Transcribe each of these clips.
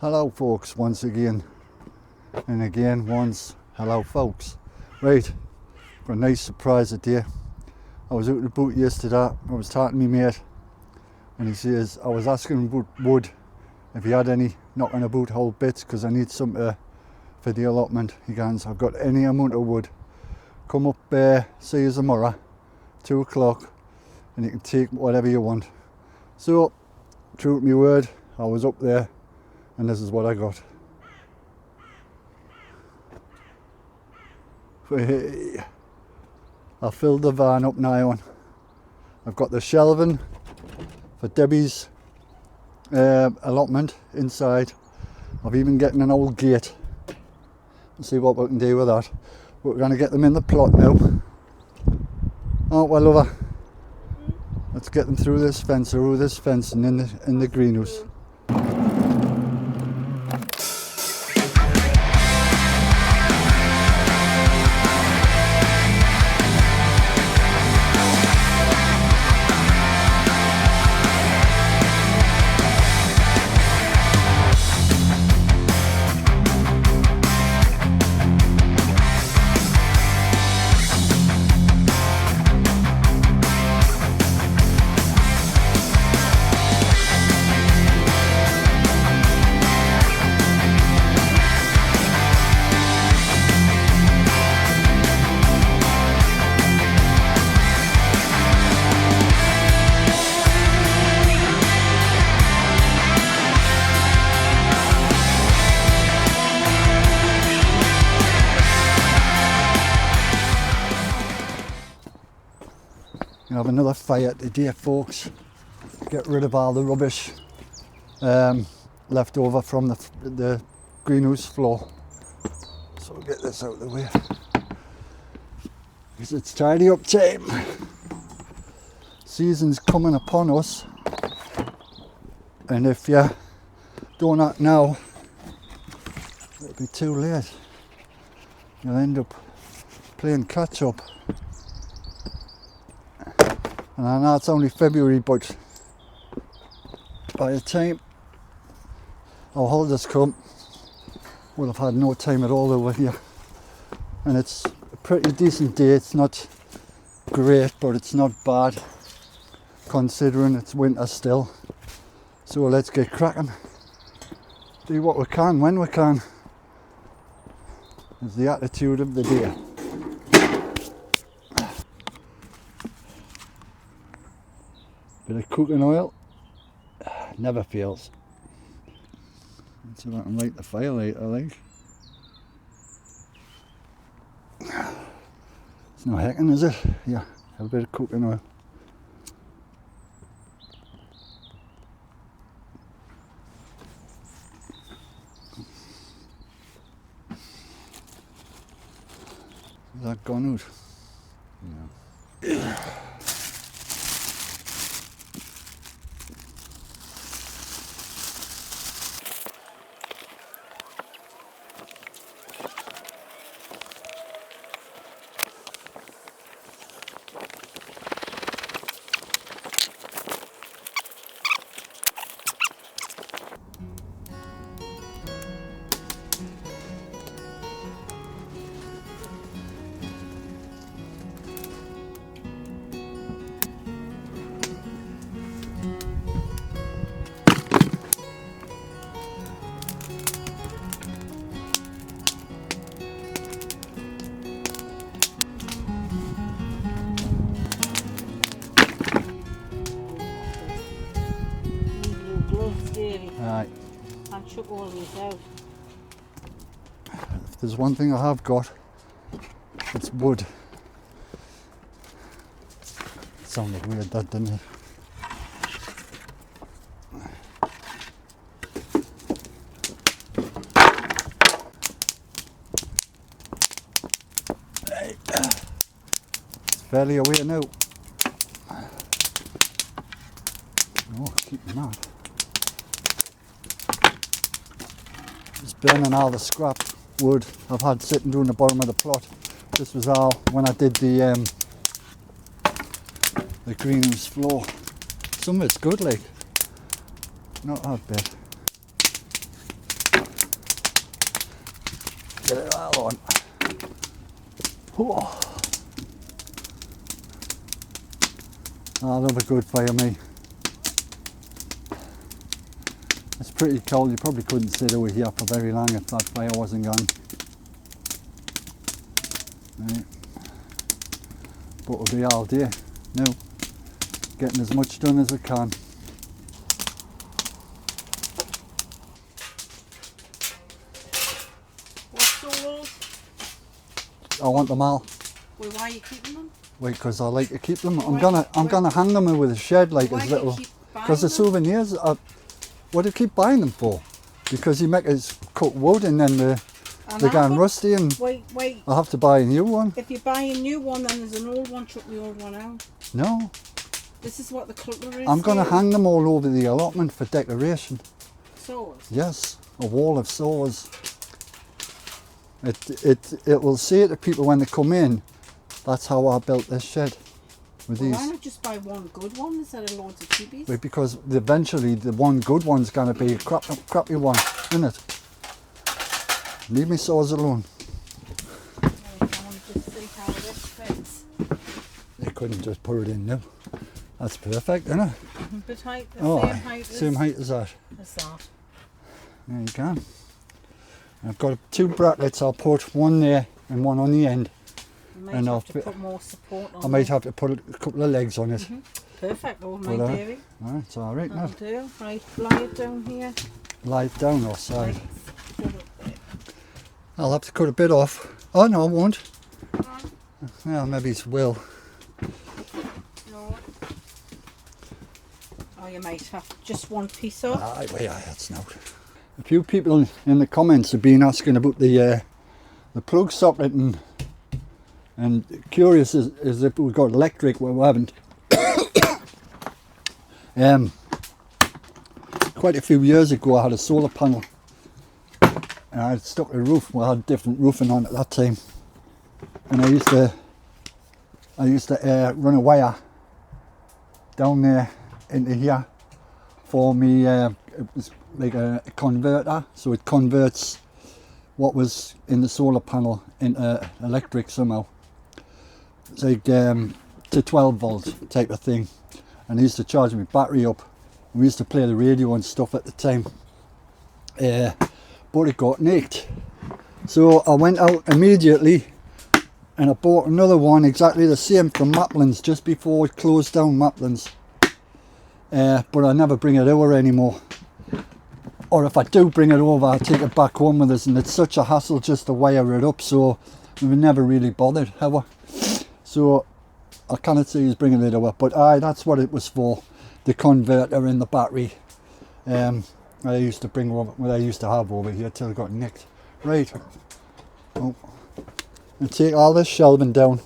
Hello folks, once again, and again once, hello folks. Right, got a nice surprise today. I was out in the boot yesterday, I was talking to my mate, and he says, I was asking him about wood, if he had any knocking about whole bits, because I need some for the allotment. He goes, I've got any amount of wood. Come up see us tomorrow, 2 o'clock, and you can take whatever you want. So, true to my word, I was up there, and this is what I got. Hey, I filled the van up now. I've got the shelving for Debbie's allotment inside. I've even getting an old gate. Let's see what we can do with that. But we're going to get them in the plot now. Aren't we, lover? Let's get them through this fence, and in the greenhouse. Have another fire today, folks. Get rid of all the rubbish left over from the greenhouse floor. So we'll get this out of the way, because it's tidy up time. Season's coming upon us, and if you don't act now, it'll be too late. You'll end up playing catch up. And I know it's only February, but by the time our holidays come, we'll have had no time at all over here. And it's a pretty decent day. It's not great, but it's not bad considering it's winter still. So let's get cracking. Do what we can when we can. Is the attitude of the day. Bit of cooking oil, never fails. Let's see if I can light the fire later, I think. It's no hecking, is it? Yeah, have a bit of cooking oil. Is that gone out? No. Aye. I chuck all these out. If there's one thing I have got, it's wood. It sounded weird, that, didn't it? It's fairly away now. Oh, keeping that. Just burning all the scrap wood I've had sitting down the bottom of the plot. This was all when I did the greenhouse floor. Some of it's good, like, not that bad. get it all on. Oh. I love a good fire, me. It's pretty cold. You probably couldn't sit over here for very long if that fire wasn't gone. Right. But we'll be all day now, getting as much done as we can. What's those? I want them all. Well, why are you keeping them? Wait, because I like to keep them. I'm Why- gonna hang them with a shed like Why as do you little. keep buying Because the them? souvenirs. What do you keep buying them for? Because you make us cut wood and then they're gone rusty and Wait. I'll have to buy a new one. If you buy a new one, then there's an old one. Chuck the old one out. No, This is what the cutlery is. I'm gonna here. hang them all over the allotment for decoration. Saws. Yes, a wall of saws. It will say to people when they come in, that's how I built this shed with Well, these. why not just buy one good one instead of loads of cheapies? But because eventually the one good one's gonna be a crappy one, isn't it? Leave me saws alone. Right, I want to just see how this fits. You couldn't just put it in now. That's perfect, isn't it? But height, the Oh, same aye. height Same height as that. as that. There you go. I've got two brackets. I'll put one there and one on the end. You might And have I'll to fit- put more support on I might it. have to put a couple of legs on it. Perfect, old But, mate, dearie. Right, it's all right That'll now. do. Right, lie it down here. Lie it down or side. Right, put it there. I'll have to cut a bit off. Oh no, I won't. Right, Well, maybe it will. no. Oh, you might have just one piece off. Aye, wait, that's now. A few people in the comments have been asking about the plug socket and curious as if we've got electric. Well, we haven't. Quite a few years ago, I had a solar panel, and I had stuck a roof. We had different roofing on at that time, and I used to run a wire down there into here for me. It was like a converter, so it converts what was in the solar panel into electric somehow. It's like to 12 volt type of thing, and I used to charge my battery up. We used to play the radio and stuff at the time, but it got nicked. So I went out immediately and I bought another one exactly the same from Maplin's just before it closed down, Maplin's. But I never bring it over anymore. Or if I do bring it over, I take it back home with us, and it's such a hassle just to wire it up, so we've never really bothered, have we? So I cannot see he's bringing it over, but aye, that's what it was for. The converter in the battery. I used to bring over, what I used to have over here till it got nicked. Right. Oh. And take all this shelving down.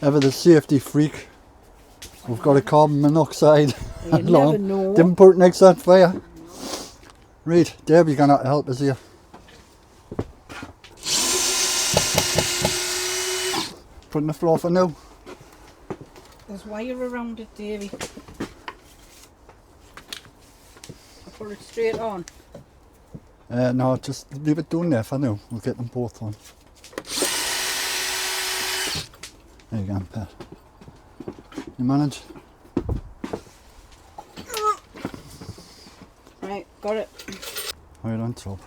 Ever the safety freak. We've got a carbon monoxide You never know. Didn't put it next to that fire. Right, Deb, you're gonna have to help us here. Putting the floor for now. There's wire around it, dearie. I put it straight on. No, just leave it down there for now. We'll get them both on. There you go, Pat. You manage? Right, got it. Right on top.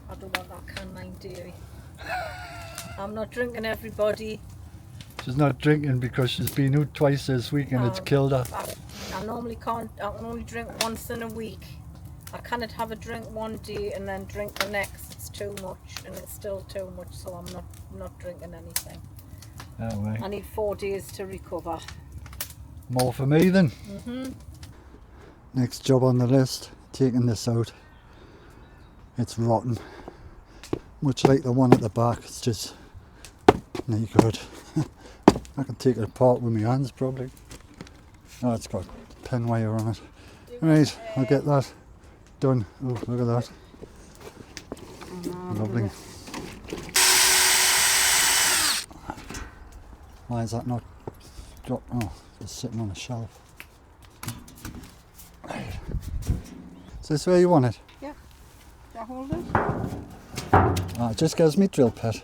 I don't want that can line, dearie. I'm not drinking, everybody. She's not drinking because she's been out twice this week and it's killed her. I normally can't. I can only drink once in a week. I cannot have a drink one day and then drink the next. It's too much, and it's still too much. So I'm not drinking anything. Oh, right. I need 4 days to recover. More for me then. Mm-hmm. Next job on the list, taking this out. It's rotten. Much like the one at the back, it's just no good. I can take it apart with my hands probably. Oh, it's got pin wire on it. Right, I'll get that done. Oh, look at that. Lovely. Why is that not dropped? Oh, it's sitting on a shelf. Right. Is this where you want it? Yeah. Shall I hold it? Ah, it just gives me drill pit.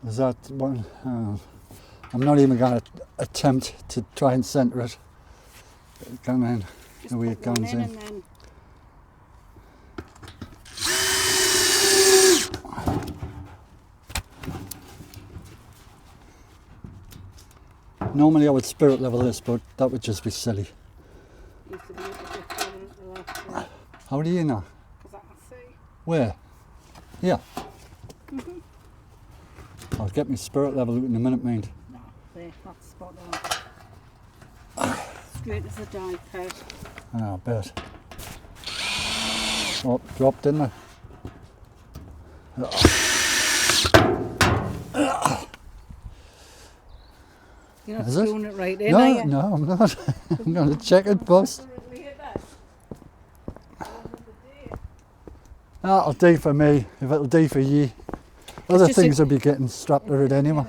Is that one? I'm not even going to attempt to try and centre it. Come in, the way it comes in. And then Normally I would spirit level this, but that would just be silly. used to be able to get it at the last. How do you know? Because I can see. Where? Yeah. I'll get my spirit level out in a minute, mind. No, there, that's spot on. Straight as a die cut. Ah, I bet. Oh, dropped, didn't I? You're not Is it? screwing it right in, are No, you? no, I'm not. I'm going to check it, boss. That'll do for me, if it'll do for you. Other just things will be getting strapped to it anyway.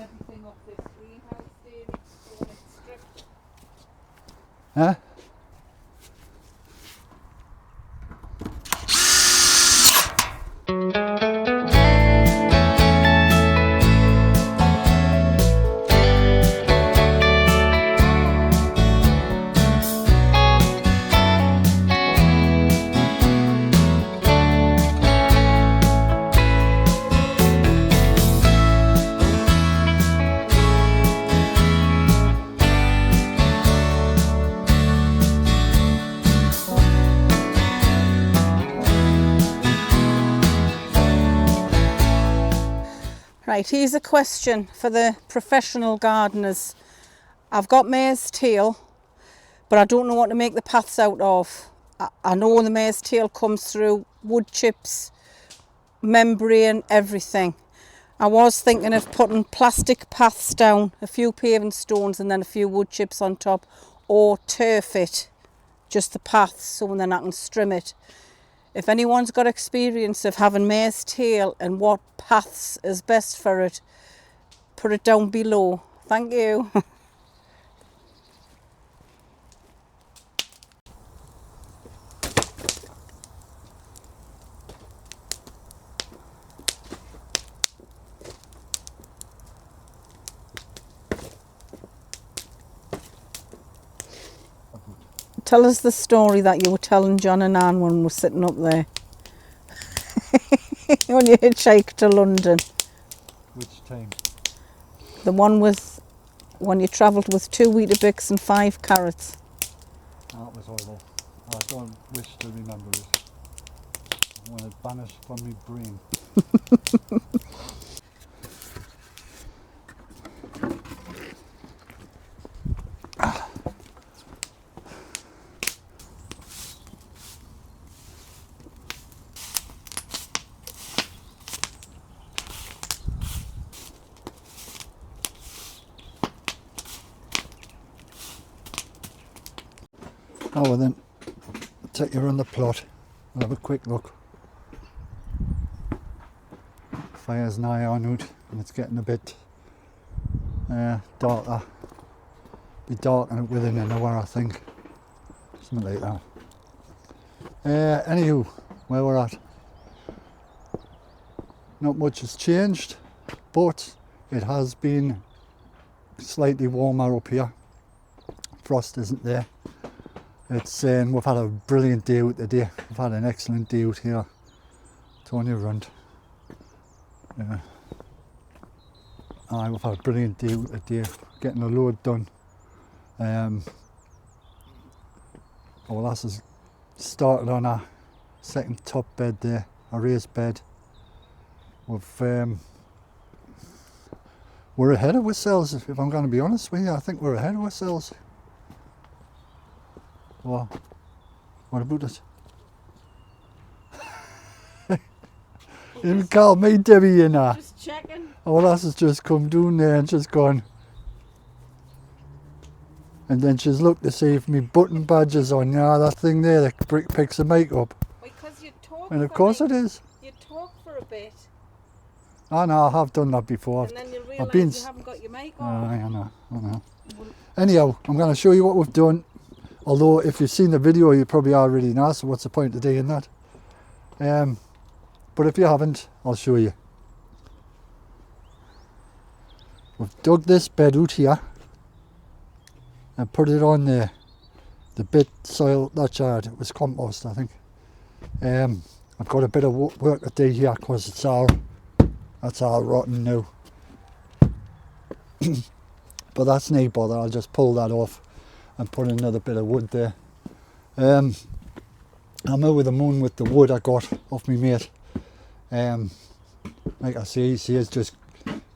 Huh? Right, here's a question for the professional gardeners. I've got mare's tail, but I don't know what to make the paths out of. I know the mare's tail comes through wood chips, membrane, everything. I was thinking of putting plastic paths down, a few paving stones and then a few wood chips on top, or turf it, just the paths, so then I can strim it. If anyone's got experience of having mare's tail and what paths is best for it, put it down below. Thank you. Tell us the story that you were telling John and Anne when we were sitting up there. When you hitchhiked to London. Which time? The one with when you travelled with 2 Weetabix and 5 carrots. That was horrible. I don't wish to remember it. I want it banished from my brain. Oh, well then, take you around the plot and have a quick look. Fire's nigh on out and it's getting a bit darker. Be darker within an hour, I think. Something like that. Anywho, where we're at. Not much has changed, but it has been slightly warmer up here. Frost isn't there. It's we've had a brilliant day out today. We've had an excellent day out here. Tony around. Yeah. We've had a brilliant day out today. Getting a load done. Our lass has started on a second top bed there, a raised bed. We've we're ahead of ourselves, if I'm going to be honest with you. I think we're ahead of ourselves. Well, what about it? You didn't call me Debbie, you know. Just checking. All else has just come down there and just gone. And then she's looked to see if me button badge is on. Yeah, that thing there that picks the makeup. Because you talk. And of course it is. You talk for a bit. I know, I have done that before. And then you I've realise you haven't got your makeup on. I know. Anyhow, I'm going to show you what we've done. Although if you've seen the video, you probably already know, so what's the point of doing that? But if you haven't, I'll show you. We've dug this bed out here and put it on the bit soil that's hard. It was compost, I think. I've got a bit of work to do here because that's all rotten now. But that's no bother. I'll just pull that off and put another bit of wood there. I'm over the moon with the wood I got off my mate. Like I say, it's just,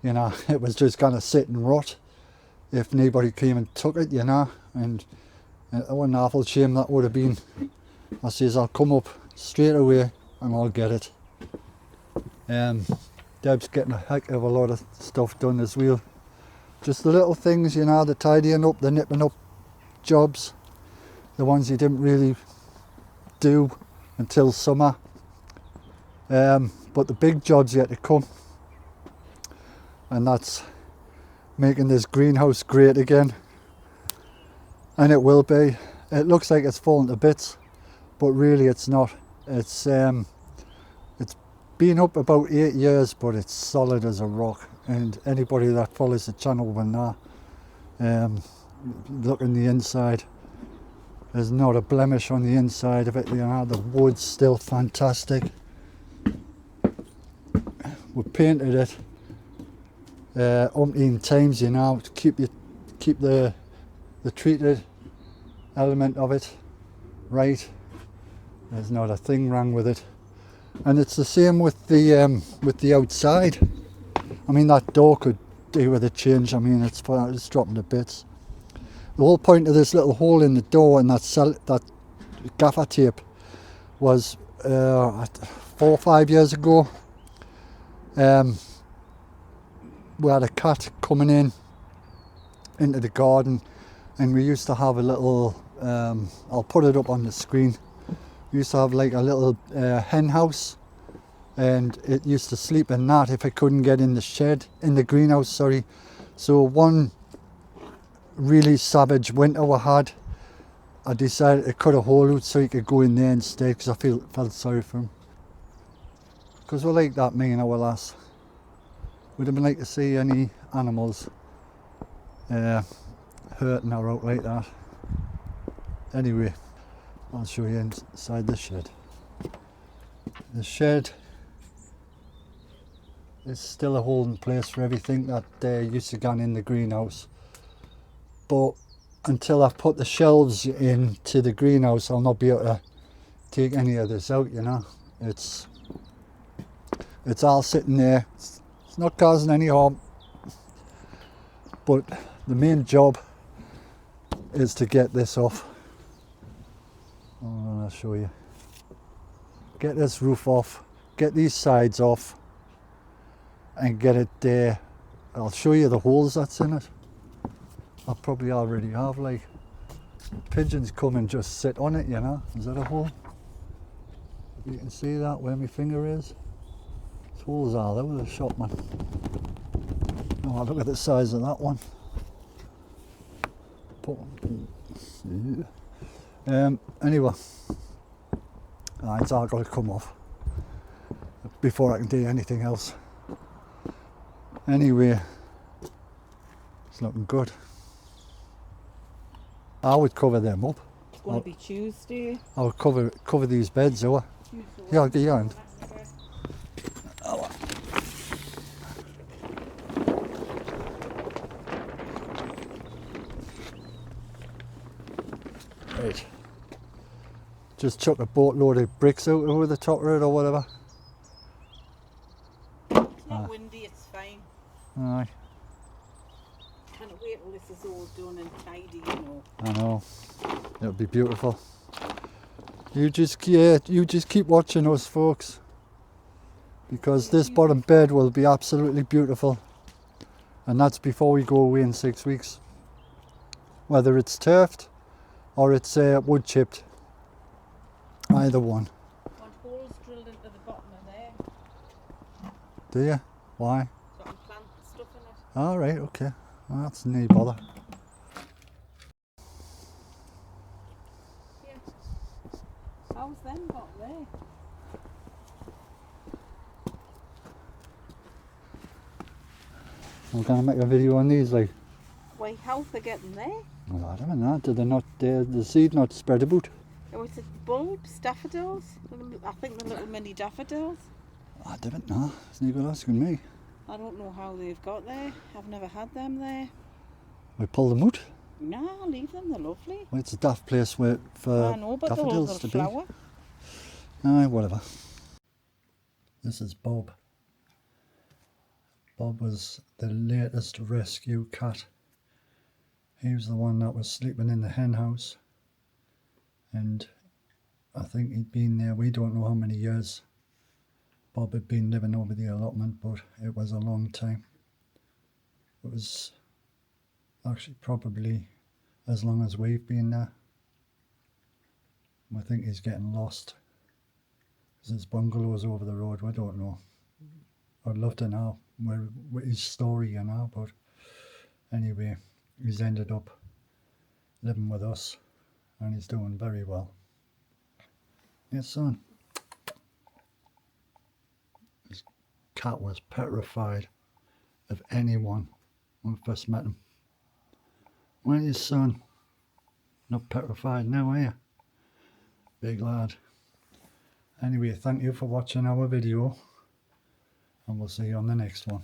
you know, it was just gonna sit and rot if nobody came and took it, you know, and it was an awful shame that would have been. I says I'll come up straight away and I'll get it. Deb's getting a heck of a lot of stuff done as well. Just the little things, you know, the tidying up, the nipping up jobs, the ones you didn't really do until summer. But the big jobs yet to come, and that's making this greenhouse great again, and it will be. It looks like it's fallen to bits, but really it's not. It's been up about 8 years, but it's solid as a rock, and anybody that follows the channel will know. Look in the inside, there's not a blemish on the inside of it, you know. The wood's still fantastic. We painted it umpteen times, you know, to keep the treated element of it right. There's not a thing wrong with it, and it's the same with the outside. I mean, that door could do with a change. I mean, it's dropping to bits. The whole point of this little hole in the door and that gaffer tape was 4 or 5 years ago. We had a cat coming into the garden, and we used to have a little, I'll put it up on the screen. We used to have like a little hen house, and it used to sleep in that if it couldn't get in the greenhouse, sorry. So one really savage winter we had, I decided to cut a hole out so he could go in there instead, because I felt sorry for him. Because we're like that, me and our lass. We didn't like to see any animals hurting or out like that. Anyway, I'll show you inside the shed. The shed is still a holding place for everything that used to go in the greenhouse. But until I've put the shelves into the greenhouse, I'll not be able to take any of this out, you know. It's all sitting there. It's not causing any harm. But the main job is to get this off. I'll show you. Get this roof off, get these sides off, and get it there. I'll show you the holes that's in it. I probably already have, like, pigeons come and just sit on it, you know. Is that a hole? You can see that where my finger is. There's holes are there with a shot, man. Oh, look at the size of that one. Anyway, it's all got to come off before I can do anything else. Anyway, it's looking good. I would cover them up. It's going to be Tuesday. I would cover these beds over. Yeah, I'll get your hand. Oh. Right. Just chuck a boatload of bricks out over the top of it or whatever. It's not windy, it's fine. Aye. can't wait till this is all done and tidy, you know. I know. It'll be beautiful. You just keep watching us, folks, because this bottom bed will be absolutely beautiful, and that's before we go away in 6 weeks. Whether it's turfed or it's wood chipped, either one. Want holes drilled into the bottom of there, Do you? Why? so I can plant stuff in it. All right, okay. Well, that's no bother. Yeah. How's them got there? We're gonna make a video on these, like. Why, how's they getting there? Well, I don't know. Did they not? The seed not spread about? Oh, it's bulbs, daffodils. I think the little mini daffodils. I don't know. It's no good asking me. I don't know how they've got there. I've never had them there. We pull them out. No, leave them. They're lovely. Well, it's a daft place for I know, but daffodils to they'll flower. be. Aye, whatever. This is Bob. Bob was the latest rescue cat. He was the one that was sleeping in the hen house, and I think he'd been there, we don't know how many years Bob had been living over the allotment, but it was a long time. It was actually probably as long as we've been there. I think he's getting lost. His bungalow's over the road, we don't know. I'd love to know what his story, you know, but anyway, he's ended up living with us and he's doing very well. Yes, son. His cat was petrified of anyone when I first met him. Well, your son, not petrified now, are you? Big lad. Anyway, thank you for watching our video, and we'll see you on the next one.